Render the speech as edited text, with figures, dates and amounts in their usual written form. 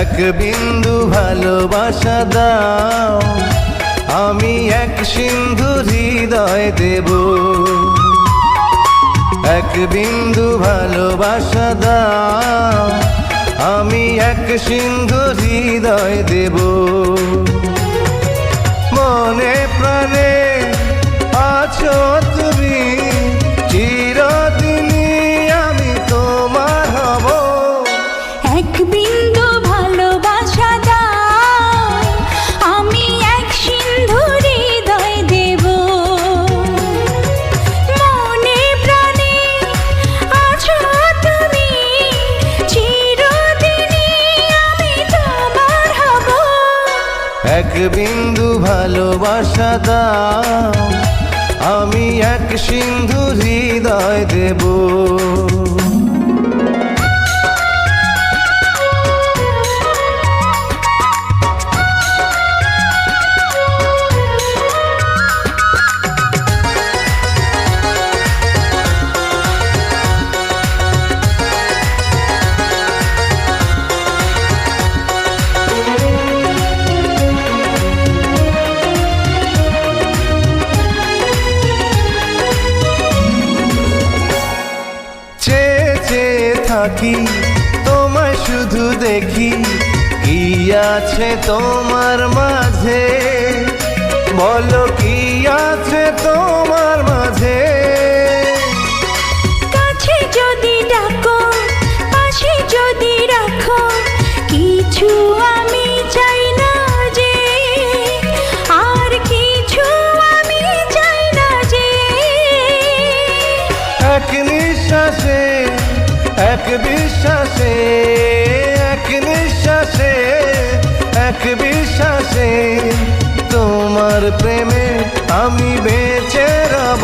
এক বিন্দু ভালোবাসা দাও, আমি এক সিন্ধু হৃদয় দেব। এক বিন্দু ভালোবাসা দাও, আমি এক সিন্ধু হৃদয় দেব। মনে প্রাণে আছো তুমি, চিরদিনই আমি তোমার হব। এক বিন্দু ভালোবাসা দাও, আমি এক সিন্ধু হৃদয় দেব। মনে প্রাণে আছো তুমি, চিরদিনই আমি তোমার হব। এক বিন্দু ভালোবাসা দাও, আমি এক সিন্ধু হৃদয় দেব। থাকি তোমায় শুধু দেখি, কি আছে তোমার মাঝে, বলো কি আছে তোমার মাঝে। কাছে যদি ডাকো, পাশে যদি রাখো, কিছু আমি চাই না যে, আর কিছু আমি চাই না যে। এক নিঃশ্বাসে, এক বিশ্বাসে, এক নিঃশ্বাসে, এক বিশ্বাসে, তোমার প্রেমে আমি বেঁচে রব।